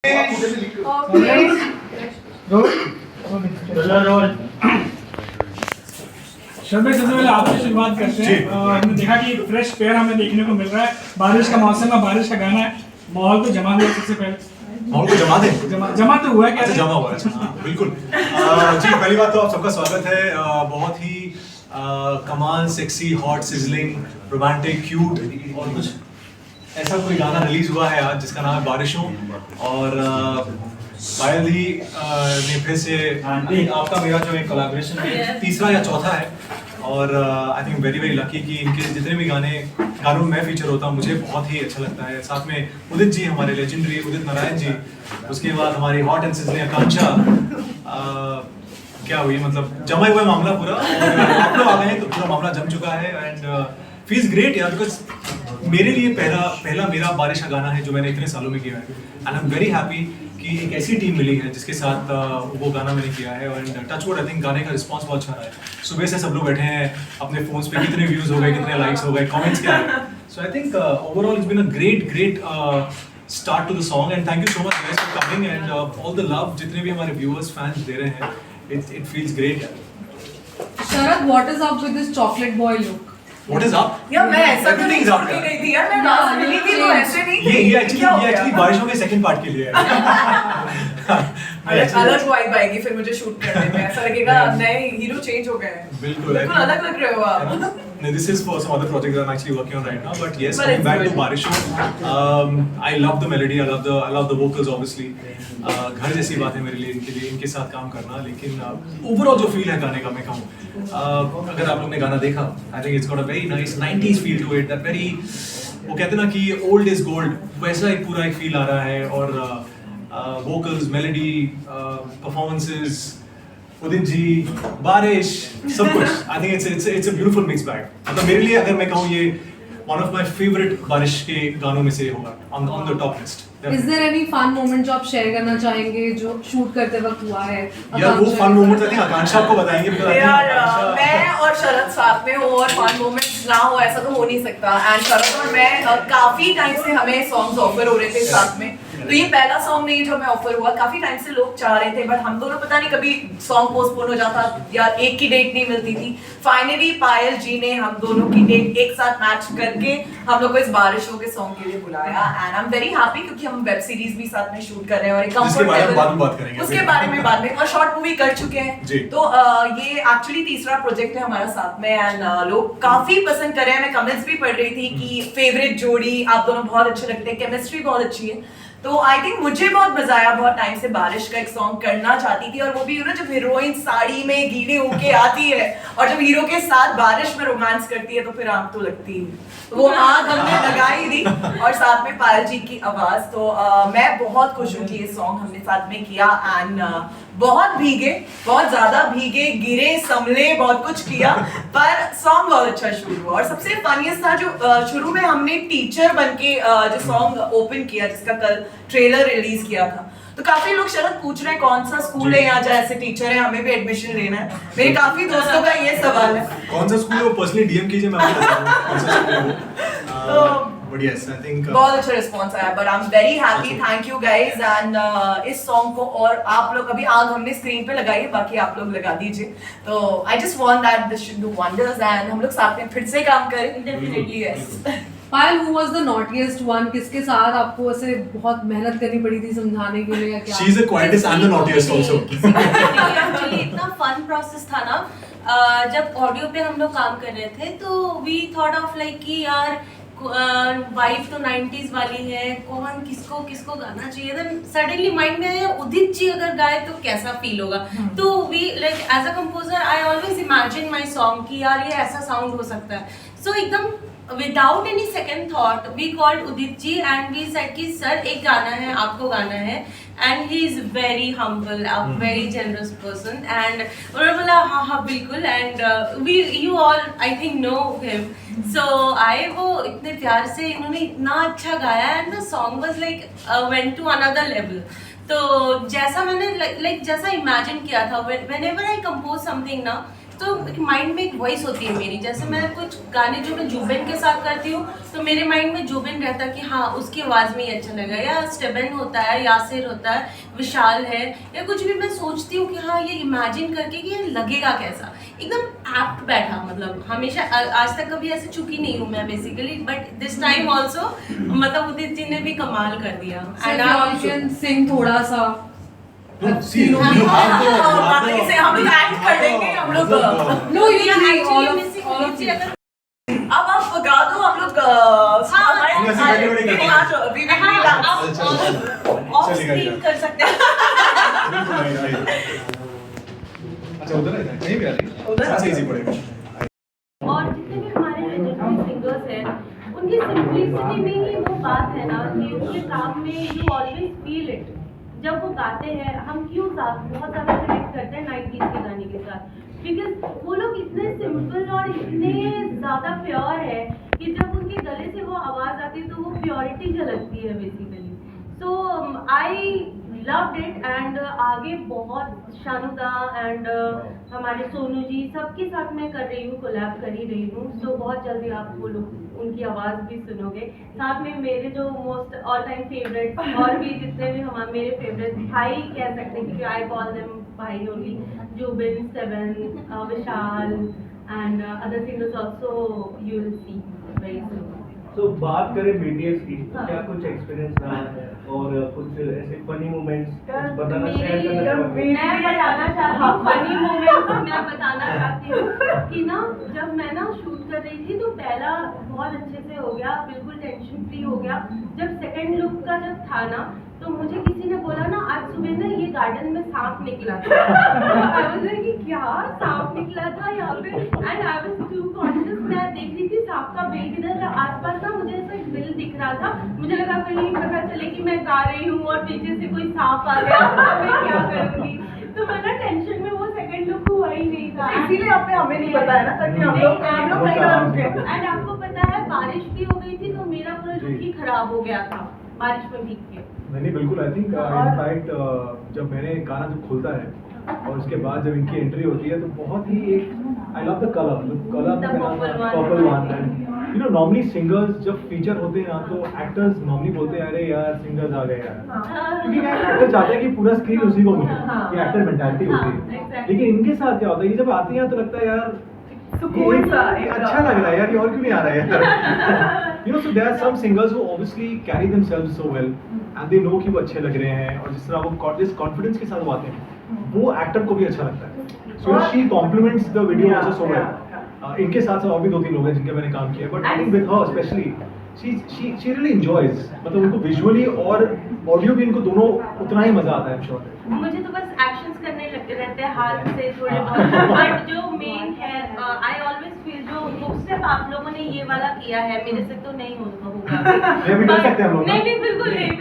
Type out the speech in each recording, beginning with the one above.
शर्मा सबसे पहले आपसे शुरुआत करते हैं। हमने देखा कि फ्रेश पेयर हमें देखने को मिल रहा है। बारिश का मौसम है, बारिश का गाना है, माहौल को जमा दिया। सबसे पहले माहौल को जमा दें। जमा तो हुआ है क्या? जमा हुआ है। हाँ, बिल्कुल। जी, पहली बात तो आप सबका स्वागत है। बहुत ही कमाल, sexy, hot, sizzling, romantic, cute और कुछ ऐसा कोई गाना रिलीज हुआ है आज जिसका नाम है बारिशों। और पायल दी ने फिर से आपका मेरा जो एक कोलैबोरेशन है, तीसरा या चौथा है। और I think very very lucky कि इनके जितने भी गानों में मैं फीचर होता हूँ, मुझे बहुत ही अच्छा लगता है। साथ में उदित जी, हमारे लेजेंडरी उदित नारायण जी, उसके बाद हमारी हॉट एंड सिजलिंग आकांक्षा। क्या हुई, मतलब जमा हुआ मामला पूरा। और आप लोग आ गए हैं तो पूरा मामला जम चुका है। एंड फील्स ग्रेट यार, बिकॉज मेरे लिए पहला मेरा बारिश का गाना है जो मैंने इतने सालों में किया है। And I am very happy कि एक ऐसी टीम मिली है जिसके साथ वो गाना मैंने किया है। And touch wood, I think गाने का रिस्पांस बहुत अच्छा रहा है। सुबह से सब लोग बैठे हैं अपने फोन्स पे, कितने व्यूज हो गए, कितने लाइक्स हो गए, कमेंट्स क्या है। So I think overall it's been a great start to the song. And thank you so much guys for coming and all the love जितने भी हमारे व्यूअर्स फैंस दे रहे हैं। It feels great. Sharad, what is up with this chocolate boy look? What is up? यार मैं ऐसा तो नहीं Everything is up, छोड़ के यार। गई थी यार, मैं डांस मिली थी तो ऐसे नहीं थी। ये क्या हो एक्चुअली गया? बारिशों के सेकंड पार्ट के लिए है। अलग वाइब आएगी फिर मुझे शूट करने में, ऐसा लगेगा नए हीरो चेंज हो गए हैं। बिल्कुल अलग लग रहे हो आप। No, this is for some other project that I'm actually working on right now. But yes, But coming it's back good. to Barisho, I love the melody, I love the vocals obviously. घर जैसी बात है मेरे लिए इनके साथ काम करना। लेकिन ओवरऑल जो फील है गाने का, मैं कहूँ अगर आप लोग ने गाना देखा, I think it's got a very nice 90s feel to it. That very, वो कहते हैं ना कि old is gold, वैसा एक पूरा एक फील आ रहा है। और vocals, melody, performances, Udit ji, बारिश, सब कुछ। I think it's a beautiful mixed bag. मतलब मेरे लिए अगर मैं कहूँ ये one of my favorite बारिश के गानों में से होगा on the top list. Is there any fun moment जो आप शेयर करना चाहेंगे जो शूट करते वक्त हुआ है? यार वो fun moments I think आकांक्षा आपको बताएंगे। because I think यार आकांक्षा- मैं और शरद साथ में हो और फन मोमेंट्स ना हो ऐसा तो हो नहीं सकता। एंड शरद और मैं काफी टाइम से हमें सॉन्ग्स ऑफर हो रहे थे साथ में, तो ये पहला सॉन्ग नहीं जो हमें ऑफर हुआ। काफी टाइम से लोग चाह रहे थे बट हम दोनों पता नहीं कभी सॉन्ग पोस्टपोन हो जाता या एक की डेट नहीं मिलती थी। फाइनली पायल जी ने हम दोनों की डेट एक साथ मैच करके हम लोग को इस बारिशों के सॉन्ग के लिए बुलाया। And I am very happy क्योंकि हम वेब सीरीज भी साथ में शूट कर रहे हैं और एक जिसके बारे में बाद में बात कंफर्टेबल करेंगे। उसके बारे में बाद में, और शॉर्ट मूवी कर चुके जी। हैं। तो ये एक्चुअली तीसरा प्रोजेक्ट है हमारा साथ में। एंड लोग काफी पसंद कर रहे हैं। मैं कमेंट्स भी पढ़ रही थी कि फेवरेट जोड़ी, आप दोनों बहुत अच्छे लगते हैं, केमिस्ट्री बहुत अच्छी है। तो आई थिंक मुझे बहुत मजा आया। बहुत टाइम से बारिश का एक सॉन्ग करना चाहती थी, और वो भी जब हीरोइन साड़ी में गीली होके आती है और जब हीरो के साथ बारिश में रोमांस करती है तो फिर आग तो लगती है। तो वो आग हमने लगाई थी और साथ में पायल जी की आवाज। तो मैं बहुत खुश हूँ कि ये सॉन्ग हमने साथ में किया। एंड बहुत भीगे, बहुत ज्यादा भीगे, गिरे, संभले, बहुत कुछ किया पर सॉन्ग बहुत अच्छा शुरू हुआ। और सबसे फनीस्ट था जो शुरू में हमने टीचर बनके जो सॉन्ग ओपन किया, जिसका कल ट्रेलर रिलीज किया था। तो काफी लोग शरद पूछ रहे हैं कौन सा स्कूल है यहाँ जहाँ ऐसे टीचर है, हमें भी एडमिशन लेना है। मेरे काफी दोस्तों का ये सवाल है। कौन सा स्कूल है वो पर्सनली डीएम कीजिए, मैं आपको बताऊंगा कौन सा स्कूल है वो। But yes, I think बहुत अच्छा रिस्पॉन्स आया। But I am very happy, thank you guys. And इस सॉन्ग को और आप लोग, अभी आग हमने स्क्रीन पे लगाई है, बाकी आप लोग लगा दीजिए। तो I just want that this should do wonders and हम लोग साथ में फिर से काम करें। Definitely yes. Payal, who was the naughtiest one? किसके साथ आपको ऐसे बहुत मेहनत करनी पड़ी थी समझाने के लिए या क्या? she is the quietest and the naughtiest also. Actually इतना फन प्रोसेस था ना, जब ऑडियो पे हम लोग काम कर रहे थे तो वी थॉट ऑफ लाइक कि यार वाइफ तो 90s वाली है, कौन किसको गाना चाहिए। देन सडनली माइंड में आया उदित जी अगर गाए तो कैसा फील होगा। तो we like as a composer I always imagine my song कि यार ये ऐसा साउंड हो सकता है। सो एकदम without any second thought we called Udit ji and we said कि सर एक गाना है, आपको गाना है। And he is very humble, a very generous person. And उन्होंने बोला हाँ बिल्कुल। And we you all I think know him. So आए वो इतने प्यार से, इन्होंने इतना अच्छा गाया and the song was like went to another level. तो जैसा मैंने लाइक जैसा इमेजिन किया था, व्हेनेवर आई कंपोज समथिंग ना, तो माइंड में एक वॉइस होती है मेरी, जैसे मैं कुछ गाने जो मैं जुबिन के साथ करती हूँ तो मेरे माइंड में जुबिन रहता है कि हाँ उसकी आवाज़ में ये अच्छा लगा, या स्टेबन होता है, यासिर होता है, विशाल है, या कुछ भी मैं सोचती हूँ कि हाँ ये इमेजिन करके कि ये लगेगा कैसा, एकदम एप्ट बैठा। मतलब हमेशा आज तक कभी ऐसे चुकी नहीं हूँ मैं basically, but this time also मतलब उदित जी ने भी कमाल कर दिया। एंड सिंग थोड़ा सा See, you have the इसे हम लोग एक्ट कर लेंगे, हम लोग नो यू अब आप गा दो, हम लोग वैसे बैठे-बैठे कर ऑफ स्क्रीन कर सकते हैं। अच्छा उधर है, कहीं भी आ रही उधर से इजी पड़ेगा। और जितने भी हमारे लेजेंडरी सिंगर्स हैं उनकी सिंपलिसिटी में ही वो बात है ना कि उनके काम में यू ऑलवेज फील इट। जब वो गाते हैं हम क्यों बहुत ज़्यादा कनेक्ट करते हैं 90s के गाने के साथ, बिकॉज वो लोग इतने सिंपल और इतने ज़्यादा प्योर है कि जब उनके गले से वो आवाज़ आती है तो वो प्योरिटी झलकती है basically. So I loved it and आगे बहुत शानुदा एंड हमारे सोनू जी सबके साथ मैं कर रही हूँ, कोलैब कर ही रही हूँ। सो बहुत जल्दी आप वो लोग उनकी आवाज़ भी सुनोगे। साथ में मेरे जो मोस्ट ऑल टाइम फेवरेट और भी जितने भी हमारे मेरे फेवरेट भाई कह सकते हैं क्योंकि आई कॉल देम भाई ओनली, जुबिन, सेवन, Vishal and other singers also you will see very soon. तो बात करें BTS की, तो क्या कुछ एक्सपीरियंस रहा है और कुछ ऐसे फनी मोमेंट्स बताना शेयर करना चाहोगे? मैं बताना चाहती हूँ फनी मोमेंट्स। मैं बताना चाहती हूँ कि ना जब मैं ना शूट कर रही थी तो पहला बहुत अच्छे से हो गया, बिल्कुल टेंशन फ्री हो गया। जब सेकंड लुक का जब था ना तो मुझे किसी ने बोला ना आज सुबह ना ये गार्डन में सांप निकला था। आई वाज लाइक कि क्या सांप निकला था यहाँ पे, and I was too conscious. मैं देख रही थी सांप का बिल किधर था, आसपास ना मुझे ऐसा एक बिल दिख रहा था। मुझे लगा कहीं पता चले कि मैं गा रही हूँ और पीछे से कोई सांप आ गया तो मैं क्या करूँगी। तो मैं ना टेंशन में वो सेकंड लुक हुआ ही नहीं था। इसीलिए आपने हमें नहीं बताया ना ताकि हम लोग नहीं ना रुके। एंड आपको पता है बारिश भी हो गई थी तो मेरा पूरा लुक ही खराब हो गया था बारिश में भीग के। नहीं बिल्कुल, आई थिंक इनफैक्ट जब मैंने गाना जब खुलता है और उसके बाद जब इनकी एंट्री होती है तो बहुत ही एक I love the colour purple one and you know normally singers जब फीचर होते हैं ना तो एक्टर्स नॉर्मली बोलते हैं अरे यार सिंगर्स आ गए यार, क्योंकि एक्टर चाहते हैं कि पूरा स्क्रीन उसी को मिले, ये एक्टर मेंटालिटी होती है। लेकिन इनके साथ क्या होता है कि जब आती हैं तो लगता है यार सुकून सा ये अच्छा लग रहा है यार, ये और क्यों नहीं आ रहा है यार। You know, so there are some singers who obviously carry themselves so well and they know कि वो अच्छे लग रहे हैं और जिस तरह वो जिस कॉन्फिडेंस के साथ वो आते हैं वो एक्टर को भी अच्छा लगता है। So she compliments the video also so well. इनके साथ और भी 2-3 लोग हैं जिनके मैंने काम किया, but I think with her especially she really enjoys, मतलब उनको विजुअली और ऑडियो भी इनको दोनों उतना ही मजा आता है। I'm sure मुझे तो बस एक्शंस करने लगते रहते हैं हाथ से थोड़े बहुत, बट जो मेन है आई ऑलवेज फील जो बुक स्टेप आप लोगों ने ये वाला किया है मेरे से तो नहीं होगा। ये भी कर सकते हैं हम लोग। नहीं बिल्कुल नहीं।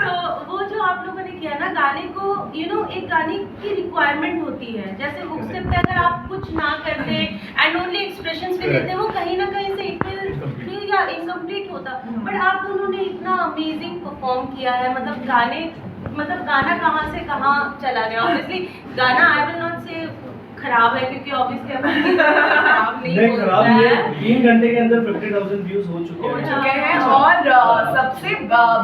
तो वो जो आप लोगों ने किया ना गाने को यू नो एक गाने की रिक्वायरमेंट होती है, जैसे बुक स्टेप पे अगर आप कुछ ना करते एंड ओनली एक्सप्रेशंस पे देते वो कहीं ना कहीं से इट विल या इनकम्प्लीट होता। बट आप दोनों ने इतना अमेजिंग परफॉर्म किया है, मतलब गाना कहाँ से कहाँ चला गया। ऑब्वियसली गाना आई विल नॉट से खराब है क्योंकि ऑब्वियसली खराब नहीं होता है। 3 घंटे के अंदर 50,000 व्यूज हो चुके हैं। और सबसे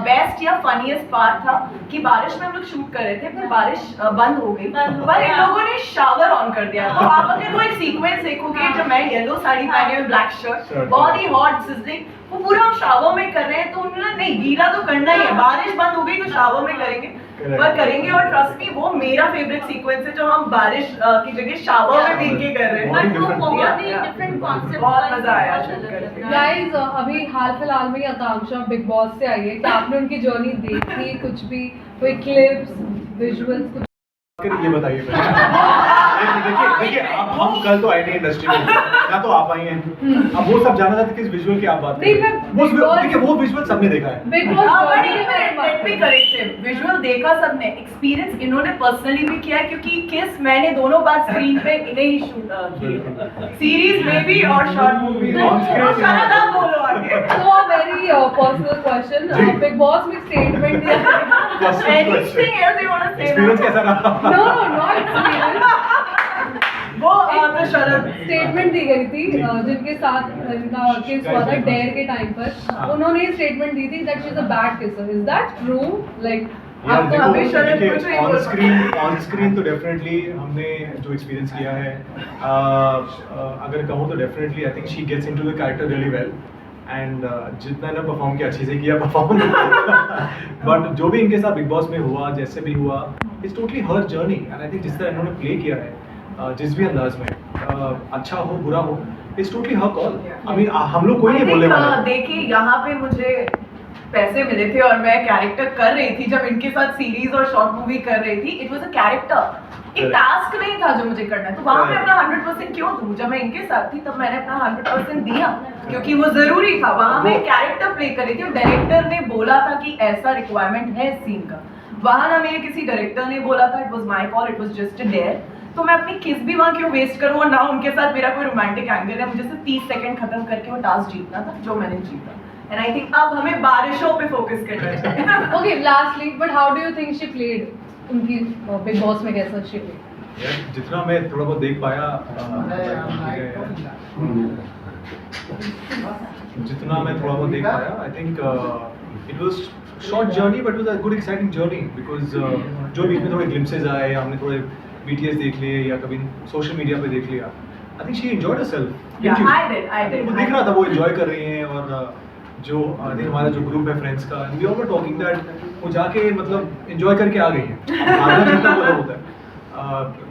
बेस्ट या फनीएस्ट पार्ट था कि बारिश में हम लोग शूट कर रहे थे, फिर बारिश बंद हो गई पर इन लोगों ने शावर ऑन कर दिया। तो आप अगर वो एक सीक्वेंस देखोगे जब मैं येलो साड़ी पहनी हुई ब्लैक शर्ट बहुत ही हॉट सिजलिंग, वो पूरा हम शावर में कर रहे हैं तो उन्होंने नहीं गीला तो करना ही है, बारिश बंद हो गई तो शावर में करेंगे और ट्रस्ट मी वो मेरा फेवरेट सीक्वेंस है जो हम बारिश की जगह शावर में भीग के कर रहे हैं। बट वो बहुत ही डिफरेंट कॉन्सेप्ट, बहुत मजा आया शूट करके। गाइस अभी हाल फिलहाल में ही आकांक्षा बिग बॉस से आई है, क्या आपने उनकी जर्नी देखी, कुछ भी कोई क्लिप्स विजुअल्स कुछ? ये बताइए देखिए हम कल तो आईटी इंडस्ट्री में या तो आप आई हैं, अब वो सब जाना था किस विजुअल की आप बात कर रहे हैं। देखिए वो विजुअल सबने देखा है। विजुअल देखा सबने, एक्सपीरियंस इन्होंने पर्सनली भी किया है क्योंकि किस मैंने दोनों बार स्क्रीन पे इन्हें ही शूट किया, सीरीज में भी और शॉर्ट मूवी में। आप बोलो आगे। So a very personal question. Big Boss में statement दिया। Anything else you want to say? Experience कैसा रहा? No, not experience. वो तो शरद स्टेटमेंट दी गई थी जिनके साथ इनका केस हुआ था डेयर के टाइम पर, उन्होंने ये स्टेटमेंट दी थी that she is a bad kisser. Is that true? Like यार आपको देखो, हमेशा देखिए, कुछ नहीं ऑन बोल स्क्रीन तो डेफिनेटली हमने जो एक्सपीरियंस किया है, अगर कहूँ तो definitely I think she gets into the character really well and जितना ना परफॉर्म किया अच्छे से किया परफॉर्म बट जो भी इनके साथ बिग बॉस में हुआ, जैसे भी हुआ, it's totally her journey and I think जिस तरह इन्होंने प्ले किया है जिस भी अंदाज में, अच्छा हो बुरा हो, it's totally her call. I mean हम लोग कोई नहीं बोलने वाले. देखिए यहाँ पे मुझे पैसे मिले थे और मैं कैरेक्टर कर रही थी जब इनके साथ सीरीज और शॉर्ट मूवी कर रही थी. इट वाज अ कैरेक्टर, एक टास्क नहीं था जो मुझे करना है, तो वहां पे अपना 100% क्यों दूं? जब मैं इनके साथ थी तब मैंने अपना 100% दिया क्योंकि वो जरूरी था. वहां मैं कैरेक्टर प्ले कर रही थी और डायरेक्टर ने बोला था कि ऐसा रिक्वायरमेंट है सीन का. वहां ना मेरे किसी डायरेक्टर ने बोला था it was my call, it was just a dare. तो मैं अपनी किस भी वहां क्यों वेस्ट करूं और ना उनके साथ मेरा कोई रोमांटिक एंगल है. मुझे सिर्फ 30 सेकंड खत्म करके वो टास्क जीतना था जो मैंने जीता. एंड आई थिंक अब हमें बारिशों पे फोकस करना चाहिए. Okay, lastly, but how do you think she played उनकी बिग बॉस में कैसा शी प्लेड? यार जितना मैं थोड़ा बहुत देख पाया, जितना मैं थोड़ा बहुत देख पाया, I think it was short journey but was a good exciting journey because जो बीच में थोड़े ग्लिम्पसेस आए, हमने थोड़े BTS देख लिए या कभी सोशल मीडिया पे देख लिया. आई think she enjoyed herself. I did. वो दिख रहा था वो एंजॉय कर रही हैं. और जो आई थिंक हमारा जो ग्रुप है फ्रेंड्स का, वी आर टॉकिंग दैट वो जाके मतलब एंजॉय करके आ गई है. आधा घंटा बोला होता है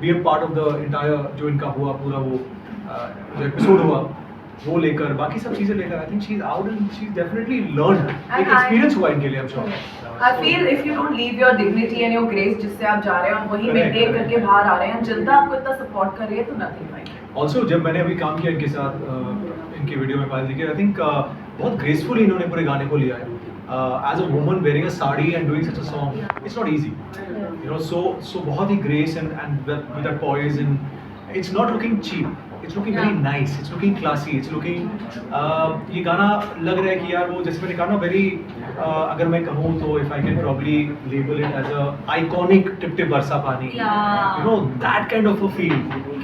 be a part of the entire जो इनका हुआ पूरा वो जो एपिसोड हुआ वो लेकर बाकी सब चीजें लेकर आई think she is out and she is definitely learn. एक एक्सपीरियंस हुआ इनके लिए, I am sure. I feel if you don't leave your dignity and your grace जिससे आप जा रहे हैं और वही मेंटेन करके बाहर आ रहे हैं, जनता आपको इतना सपोर्ट कर रही है तो nothing like it. ऑल्सो जब मैंने अभी काम किया इनके साथ, इनके वीडियो में पाया देखिए, आई थिंक बहुत ग्रेसफुली इन्होंने पूरे गाने को लिया है. As a woman wearing a sari and doing such a song, it's not easy, you know. So बहुत ही grace and with that poise and it's not looking cheap, it's looking very nice, it's looking classy, it's looking ये गाना लग रहा है कि यार वो जैसे मैंने कहा ना वेरी अगर मैं कहूँ तो if I can probably label it as a iconic Tip Tip Barsa Paani, you know that kind of a feel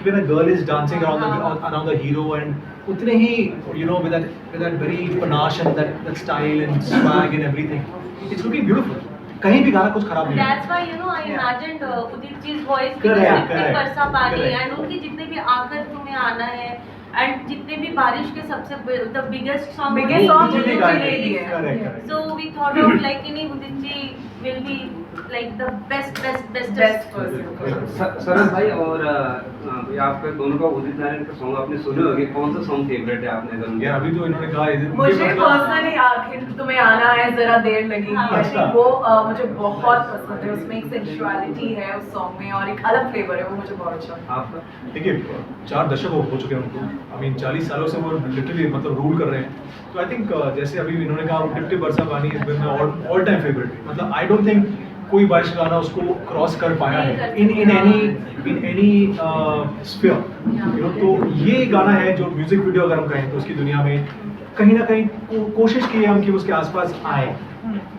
when a girl is dancing around the hero and उतने ही you know with that very panache and that style and swag and everything, it's looking beautiful. कहीं भी गाना कुछ खराब नहीं है. That's why you know I imagined Udit जी's voice Correct. बरसा पानी and उनकी जितने भी आकर तुम्हें आना है and जितने भी बारिश के सबसे the biggest song मुझे ले लिए. Correct. So we thought of like नहीं Udit ji will be like the best person. सरस भाई और आपके दोनों का उदित नारायण का सॉन्ग आपने सुने होंगे, कौन सा सॉन्ग फेवरेट है आपने? अगर यार अभी तो इन्होंने कहा मुझे पर्सनली आखिर तुम्हें आना है जरा देर लगेगी, आई थिंक वो मुझे बहुत पसंद है. उसमें एक सेंसुअलिटी है उस सॉन्ग में और एक अलग फ्लेवर है, वो मुझे बहुत अच्छा है. आपका? देखिए 4 दशक हो चुके हैं उनको. आई मीन 40 सालों से वो लिटरली मतलब रूल कर रहे हैं. तो आई थिंक जैसे अभी इन्होंने कहा टिप टिप बरसा पानी इज मेरा ऑल टाइम फेवरेट. मतलब आई डोंट थिंक कोई बारिश का गाना उसको क्रॉस कर पाया है in any sphere, you know. तो ये गाना है जो म्यूजिक वीडियो अगर हम कहें तो उसकी दुनिया में कहीं ना कहीं कोशिश की है हम कि उसके आसपास आए,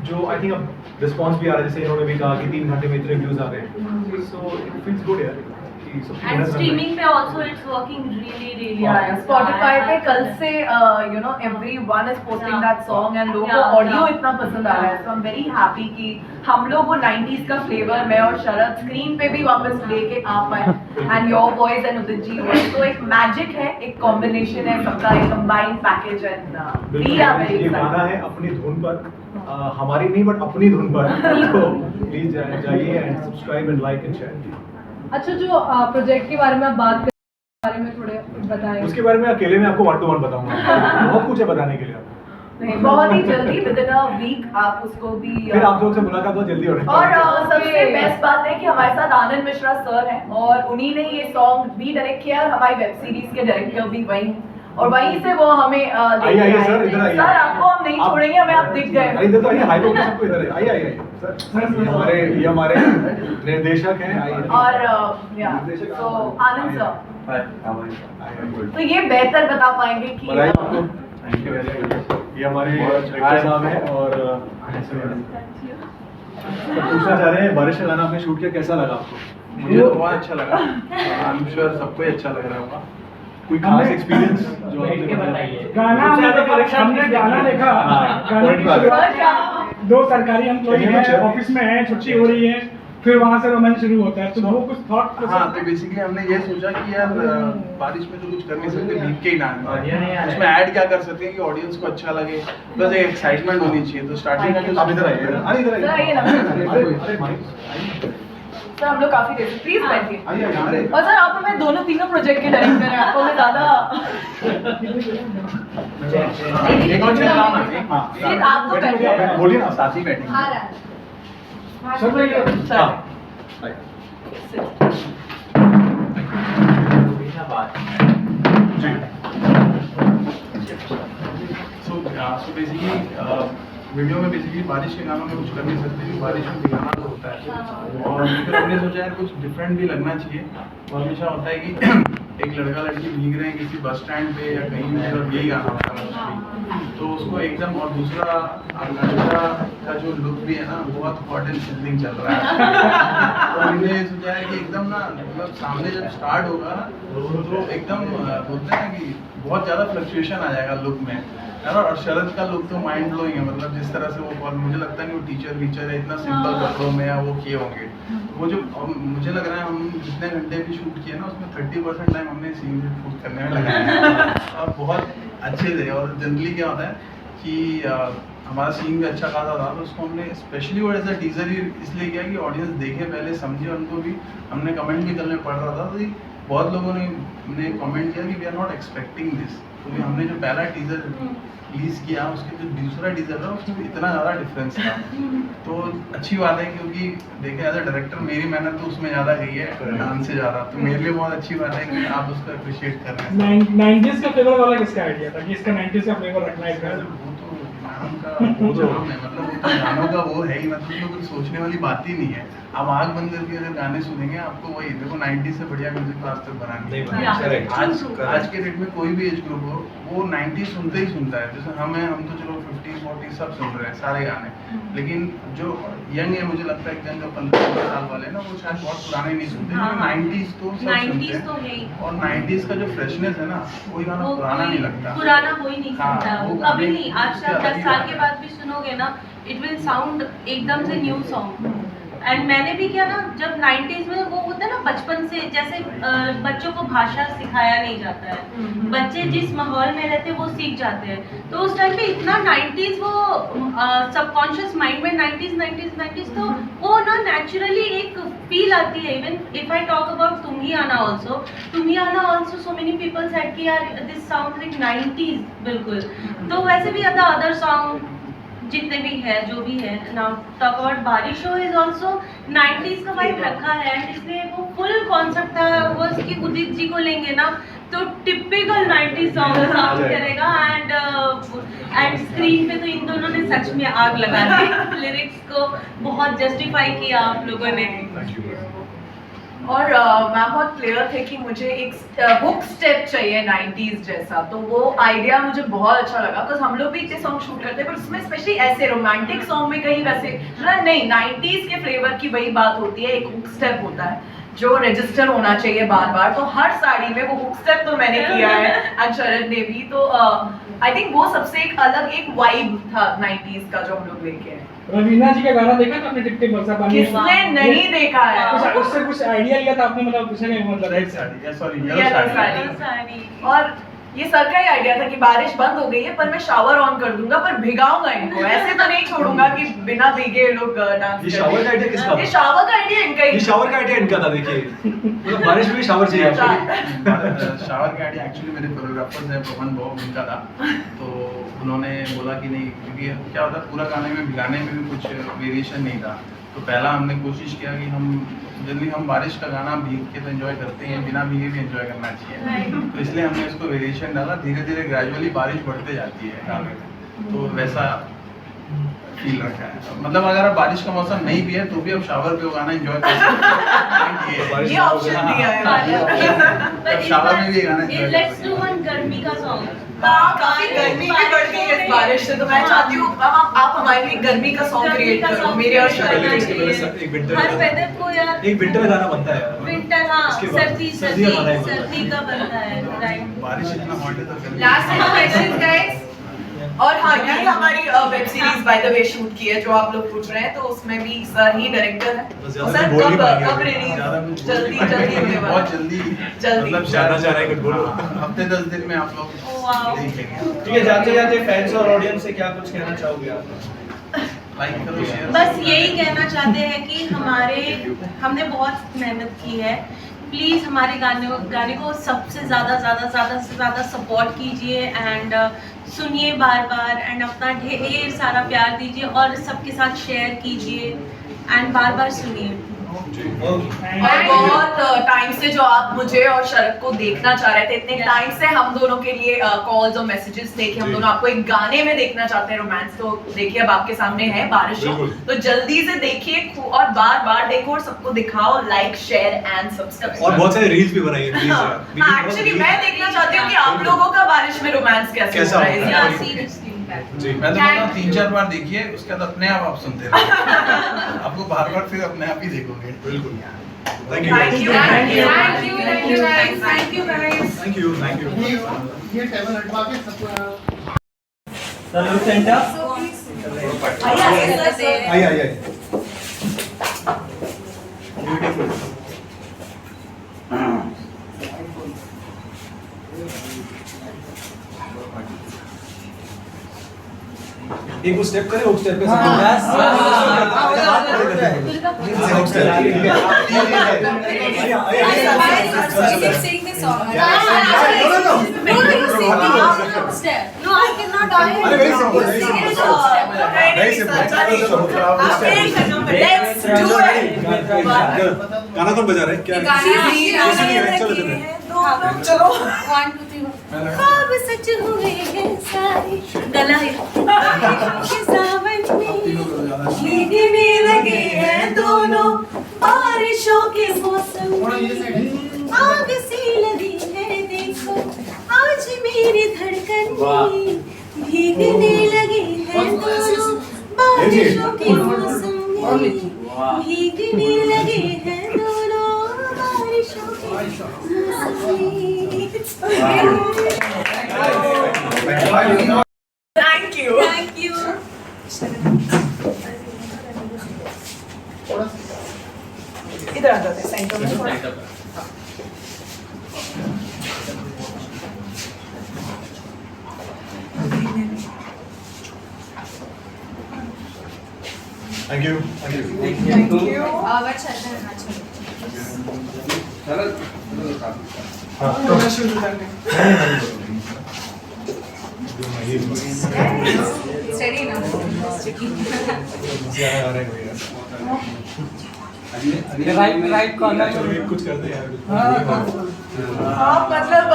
जो आई थिंक अब रिस्पॉन्स भी आ रहा है. जैसे इन्होंने भी कहा कि 3 घंटे में इतने व्यूज आ गए, सो इट फील्स गुड यार. and streaming पे also it's working really Yeah, Spotify पे कल से you know everyone is posting that song and लोगों को ऑडियो इतना पसंद आ रहा है. So I'm very happy कि हम लोग वो 90s का फ्लेवर मैं और शरद स्क्रीन पे भी वापस लेके आ पाए and your voice and Udit ji voice. तो एक मैजिक है, एक कॉम्बिनेशन है सबका, एक combined package and we are very ये गाना है अपनी धुन पर, हमारी नहीं बट अपनी धुन पर. तो प्लीज जाइए and subscribe and like and share. अच्छा, जो प्रोजेक्ट के बारे में आप बात कर बारे में थोड़े बताएं. उसके बारे में अकेले में आपको 1-to-1 बताऊंगा. बहुत कुछ है बताने के लिए. नहीं, बहुत ही जल्दी विद इन अ वीक आप उसको भी फिर आप लोग से मुलाकात बहुत जल्दी हो रही है. और सबसे बेस्ट बात है कि हमारे साथ आनंद मिश्रा सर हैं और उन्हीं ने ये सॉन्ग भी डायरेक्ट किया और हमारी वेब सीरीज के डायरेक्टर भी वही हैं और वहीं से वो हमें आइए सर, इधर आइए. सर आपको हम नहीं छोड़ेंगे, हमें आप दिख गए. इधर तो आइए, हाई लोग सबको इधर आइए. आइए सर, ये हमारे निर्देशक हैं. आइए. और या तो आनंद सर तो ये बेहतर बता पाएंगे कि बधाई आपको. Thank you very much. ये हमारे डायरेक्टर साहब हैं और पूछना चाह रहे हैं बारिश का गाना आपने शूट किया, कैसा लगा आपको? मुझे तो बहुत अच्छा लगा. आई एम श्योर सबको ही अच्छा लग रहा होगा. कोई खास एक्सपीरियंस जो आपने बताइए। गाना हमने गाना देखा, गाने की शुरुआत 2 सरकारी एम्प्लॉई हैं, ऑफिस में हैं, छुट्टी हो रही है, फिर वहाँ से रोमांस शुरू होता है, तो वो कुछ थॉट। हाँ, तो बेसिकली हमने ये सोचा कि यार बारिश में तो कुछ कर नहीं सकते, भीग के ही डालना है। उसमें ऐड क्या कर सकते हैं कि ऑडियंस को अच्छा लगे, बस एक एक्साइटमेंट होनी चाहिए। तो स्टार्टिंग में जो आप इधर आइए, इधर आइए ना। अरे माइक सर हम लोग काफी देर प्लीज बैठिए। आइए। और सर आप हमें दोनों तीनों प्रोजेक्ट के डायरेक्टर हैं, आपको मैं ज्यादा एक और चीज बताओ ना, एक हाँ, फिर आप तो बैठिए। बोलिए ना। साथ ही बैठेंगे। आ रहा है। सब लोग हाँ सो बेसिकली वीडियो में बेसिकली बारिश के गानों में कुछ कर नहीं सकते क्योंकि बारिश में भिगाना तो होता है। और फिर हमने सोचा यार कुछ डिफरेंट भी लगना चाहिए। और हमेशा होता है कि एक लड़का लड़की भीग रहे हैं किसी बस स्टैंड पे या कहीं भी, और यही गाना होता है मोस्टली। तो उसको एकदम, और दूसरा आकांक्षा का जो लुक भी है ना, बहुत हॉट एंड सिल्लिंग चल रहा है। तो हमने सोचा है कि एकदम ना, मतलब सामने जब स्टार्ट होगा तो एकदम बोलते हैं कि बहुत ज़्यादा फ्लक्चुएशन आ जाएगा लुक में, है ना। और शरद का लुक तो माइंड ब्लोइंग है, मतलब जिस तरह से वो, मुझे लगता है कि वो टीचर वीचर है, इतना सिंपल कपड़ों में या वो किए होंगे। वो जो मुझे लग रहा है हम जितने घंटे भी शूट किए ना, उसमें 30% टाइम हमने सीन शूट करने में लगाया है और बहुत अच्छे थे। और जनरली क्या होता है कि हमारा सीन भी अच्छा खासा था, तो उसको हमने स्पेशली वो ऐसा टीजर ही इसलिए किया कि ऑडियंस देखे, पहले समझे। उनको भी हमने कमेंट भी कल में पढ़ रहा था, तो बहुत लोगों ने कमेंट किया कि we are not expecting this. तो हमने जो पहला टीजर रिलीज किया, उसके जो दूसरा टीजर था उसमें इतना ज़्यादा डिफरेंस था। तो अच्छी बात है, क्योंकि देखें एज अ डायरेक्टर मेरी मेहनत तो उसमें ज़्यादा गई है डांस से ज़्यादा, तो मेरे लिए बहुत अच्छी बात है कि आप उसको अप्रिशिएट कर रहे हैं। 90s का फ्लेवर वाला किसका आइडिया था कि इसका 90s का फ्लेवर रखना है इसका? वो तो मैडम का वो जाम है, मतलब वो तो गानों का वो है ही, मतलब उसमें कुछ सोचने वाली बात ही नहीं है। आप आँख बंद करके अगर गाने सुनेंगे आपको वही, देखो 90 से बढ़िया म्यूजिक तो आज तक बना नहीं। आज के डेट में कोई भी एज ग्रुप हो, वो 90 सुनते ही सुनता है। जैसे हम तो चलो 50, 40 सब सुन रहे हैं सारे गाने, लेकिन जो यंग है, मुझे लगता है कि जो 15 साल वाले ना, वो शायद बहुत पुराने नहीं सुनते, लेकिन 90s तो सब सुनते हैं। और 90s का जो फ्रेशनेस है ना, कोई गाना पुराना नहीं लगता, पुराना कोई नहीं हाँ, सुनता, वो कभी गाने नहीं। आज से 10 साल के बाद भी सुनोगे ना, इट विल साउंड एकदम से न्यू सॉन्ग। एंड मैंने भी किया ना, जब 90s में वो होता है ना, बचपन से जैसे बच्चों को भाषा सिखाया नहीं जाता है, बच्चे जिस माहौल में रहते हैं वो सीख जाते हैं। तो उस टाइम पे इतना 90s वो सबकॉन्शियस माइंड में 90s, तो वो ना नेचुरली एक फील आती है। Even if I talk about तुम ही आना also so many people said कि यार दिस साउंड लाइक 90s बिल्कुल। तो वैसे भी अदर सॉन्ग जितने भी है, जो भी है नाउ, टॉक अबाउट बारिश हो इज ऑल्सो 90s का वाइब रखा है। एंड इसलिए वो फुल कॉन्सेप्ट था, वो उसकी उदित जी को लेंगे ना तो टिपिकल 90s सॉन्ग साउंड करेगा। एंड स्क्रीन पे तो इन दोनों ने सच में आग लगा दी, लिरिक्स को बहुत जस्टिफाई किया आप लोगों ने। और मैम बहुत क्लियर थे कि मुझे एक हुक स्टेप चाहिए 90s जैसा, तो वो आइडिया मुझे बहुत अच्छा लगा। बिकॉज हम लोग भी इतने सॉन्ग शूट करते हैं, पर उसमें स्पेशली ऐसे रोमांटिक सॉन्ग में कहीं वैसे मतलब नहीं, 90s के फ्लेवर की वही बात होती है, एक हुक स्टेप होता है जो रजिस्टर होना चाहिए बार बार। तो हर साड़ी में वो हुक स्टेप तो मैंने किया है, एंड शरद ने भी। तो आई थिंक वो सबसे एक अलग एक वाइब था 90s का जो हम लोग लेके आए। रवीना जी का गाना देखा था आपने, टिप टिप बरसा पानी? किसने नहीं देखा है? उससे कुछ आइडिया लिया था आपने, मतलब पूछने का मतलब रेड साड़ी या सॉरी येलो येलो साड़ी। और ये सर का ही आइडिया था कि बारिश बंद हो गई है, पर मैं शावर ऑन कर दूंगा, पर भिगाऊंगा इनको, ऐसे तो नहीं छोड़ूंगा कि बिना भीगे ये लोग डांस। ये शावर का आइडिया किसका था? ये शावर का आइडिया इनका ही। ये शावर का आइडिया इनका था। देखिए मतलब बारिश में भी शावर चाहिए आपको। शावर का आइडिया एक्चुअली मेरे कोरियोग्राफर्स हैं पवन बॉब, उनका था। तो उन्होंने बोला कि नहीं, क्योंकि क्या होता है पूरा गाने में भिगाने में भी कुछ वेरिएशन नहीं था। तो पहला हमने कोशिश किया कि हम जनरली हम बारिश का गाना भीग के तो एंजॉय करते हैं, बिना भीगे भी एंजॉय करना चाहिए। तो इसलिए हमने इसको वेरिएशन डाला, धीरे धीरे ग्रेजुअली बारिश बढ़ते जाती है गाने में, तो वैसा फील रखा है। मतलब अगर आप बारिश का मौसम नहीं भी है तो भी आप शावर पे वो गाना एंजॉय कर सकते हैं। ये ऑप्शन दिया है। शावर में भी गाना एंजॉय कर सकते हैं। लेट्स डू वन गर्मी का सॉन्ग। काफी गर्मी भी बढ़ गई है इस बारिश से, तो मैं चाहती हूँ अब आप हमारे लिए गर्मी का सॉन्ग क्रिएट करो, मेरे और शरद के लिए। एक विंटर हर वेदर को यार एक विंटर का गाना बनता है विंटर, हाँ इसके बाद सर्दी सर्दी सर्दी का गाना है। सर्दी का बनता है, राइट। बारिश इतना हॉट है तो गर्मी- लास्ट क्वेश्चन गाइस, और हाँ ये हमारी web series by the way shoot की है जो आप लोग पूछ रहे हैं, तो उसमें भी सर ही डायरेक्टर है। बस तो ज्यादा सर बोल नहीं कब पाएंगे कब अभी। रिलीज? ज़्यादा कुछ जल्दी जल्दी होने वाला बहुत है। जल्दी जल्दी। मतलब जानना चाह रहे हैं कुछ बोलो। हफ्ते 10 दिन में आप लोग वाओ। देखेंगे। ठीक है, जाते जाते फैंस और ऑडियंस से क्या कुछ कहना चाहोगे आप? लाइक करो, शेयर बस यही कहना चाहते हैं कि हमने बहुत मेहनत की है, प्लीज़ हमारे गाने को सबसे ज़्यादा सपोर्ट कीजिए एंड सुनिए बार बार एंड अपना ढेर सारा प्यार दीजिए और सबके साथ शेयर कीजिए एंड बार बार सुनिए। और बहुत टाइम से जो आप मुझे और शरद को देखना चाह रहे थे, इतने टाइम से हम दोनों के लिए कॉल्स और मैसेजेस थे कि हम दोनों आपको एक गाने में देखना चाहते हैं रोमांस, तो देखिए अब आपके सामने है बारिश हो, तो जल्दी से देखिए और बार बार देखो और सबको दिखाओ, लाइक शेयर एंड सब्सक्राइब। और बहुत सारे रील्स भी बनाइए प्लीज यार। एक्चुअली मैं देखना चाहती हूँ कि आप लोगों का बारिश में रोमांस कैसे कैसा हो रहा है होगा? इस Yeah, bar. seriously, in fact. जी मैं तो बोलता हूँ 3-4 बार देखिए, उसके बाद अपने आप सबसे आपको बार बार फिर अपने आप ही देखोगे। बिल्कुल। Thank you Thank you, thank you, thank you, thank you guys, thank you guys. Thank you thank you. ये टेबल हटवा के सबको सलूट सेंटर आइए आइए एक वो स्टेप करें, उस स्टेप पे सब No, I cannot die. Let's do it. गाना कौन बजा रहा है क्या? चलो चलो चलो। ख्वाब सच हुए हैं सारे, गला के सावन में भीगने लगे हैं दोनों, बारिशों के मौसम में आग सी लगी है देखो, आज मेरी धड़कन में भीगने लगे हैं दोनों, बारिशों के मौसम में भीगने लगे हैं दोनों, बारिशों के मौसम में। Thank you. Thank you. इधर आ जाते हैं सेंटर में थोड़ा। Thank you thank you. Thank you. Sharad Steady now. Right corner चलो कुछ करते हैं यार। हाँ मतलब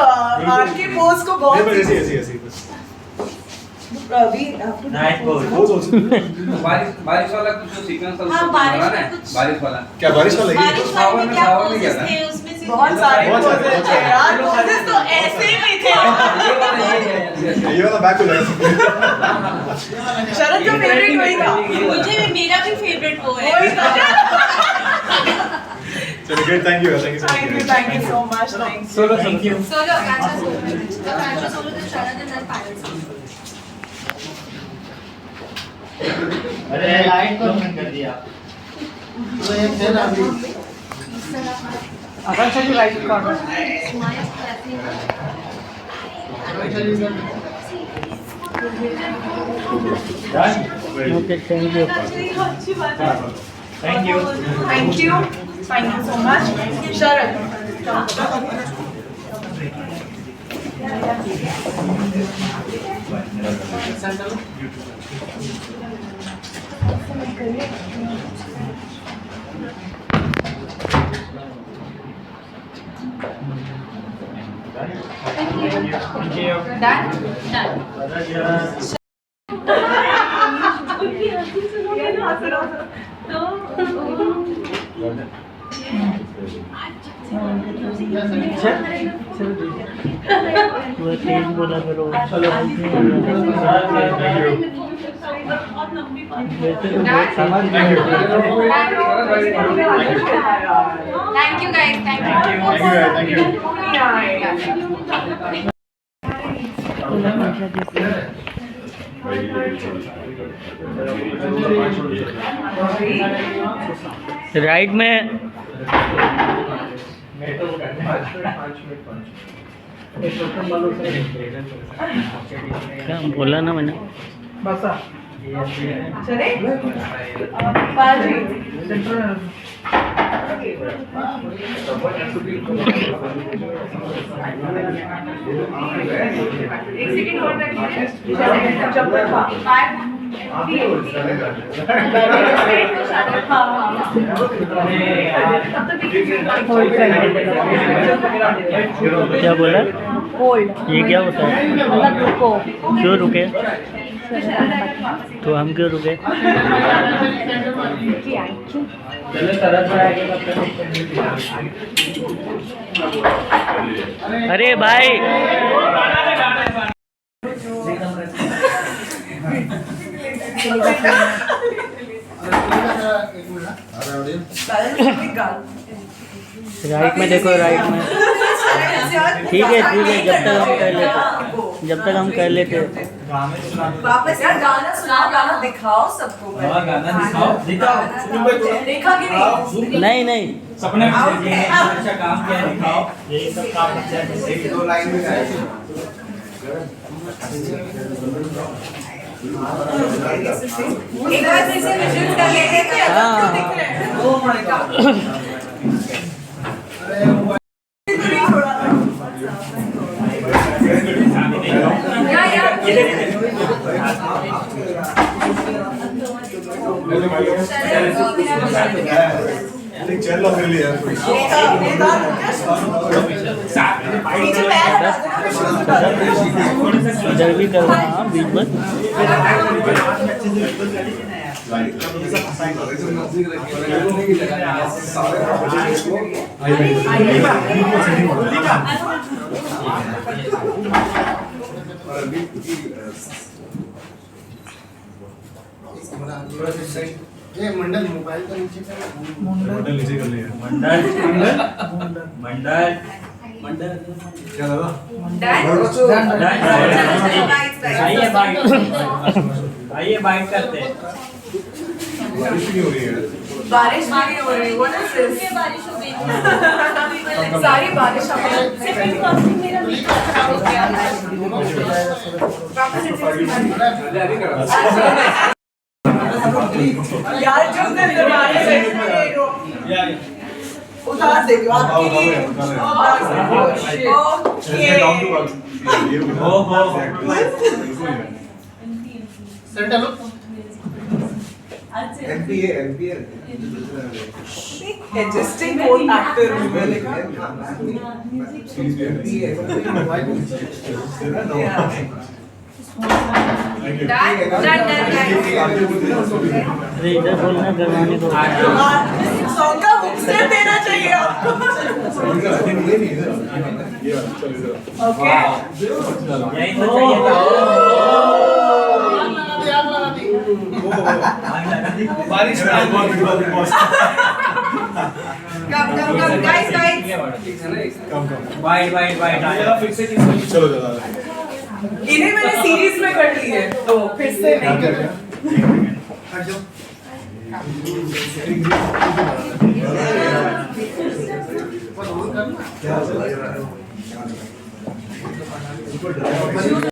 आपकी पोज को बहुत ऐसे ऐसे ऐसे बस। नाइट बोल Pose also। बारिश वाला कुछ सीक्वेंस हाँ, बारिश में कुछ- बारिश वाला क्या बारिश का लगी? बारिश वाले में क्या सावन में poses क्या था? थे उसमें से बहुत सारे बहुत सारे, poses बहुत थे सारे। यार, poses तो ऐसे ही थे। ये वाला बैक टू बैक। शरद का फेवरेट वही था। मुझे मेरा भी फेवरेट वो है। वही था। चलो great thank you thank you Thank you so much. Thanks. Thank you Solo, Akanksha solo. Akanksha solo, then Sharad and then Payal solo. अरे लाइट को बंद कर दिया तो एक दे ना अभी Akanksha ji right corner okay thank you अच्छी बात है। Thank you Thank you. Thank you so much. Sharad. Thank you उनकी हंसी सुनोगे ना तो चल चल वो तेज बोला करो। वैसे तो बहुत समझ Thank you guys. Thank you. Right में क्या बोला ना मैंने। चले बाजी एक सेकंड और रखिए चप्पल क्या बोला? होल्ड ये क्या होता है? मतलब रुको क्यों रुके? तो हम क्यों रुके? अरे भाई राइट में देखो, राइट में। ठीक है जब तक हम कर लेते वापस यार गाना सुनाओ, गाना दिखाओ सबको। गाना दिखाओ। देखा कि नहीं? नहीं सपने में अच्छा काम किया दिखाओ, यही सब काम अच्छा है। एक दो लाइन में गाए। एक बार फिर से विजुअल कर लेते थे, अलग क्यों दिख रहे हैं? Oh my God. इधर भी करना बीच में। ये मंडल मोबाइल का नीचे कर, मंडल नीचे कर लिया। मंडल क्या लगा? आइए बाइट करते हैं। बारिश नहीं हो रही है। बारिश नहीं हो रही, what is this? बारिश हो गई। सारी बारिश सेकंड कॉस्टिंग मेरा वीक खराब हो गया। यार जो दिन बारिश उतार देंगे एडजस्टिंग कोई एक्टर अरे इधर बोलना करवाने को। सॉन्ग का हुक स्टेप देना चाहिए आपको। ओके यही तो चाहिए बारिश चलो चलो। इन्हें मैंने सीरीज में कर ली है तो फिर से नहीं कर रहा।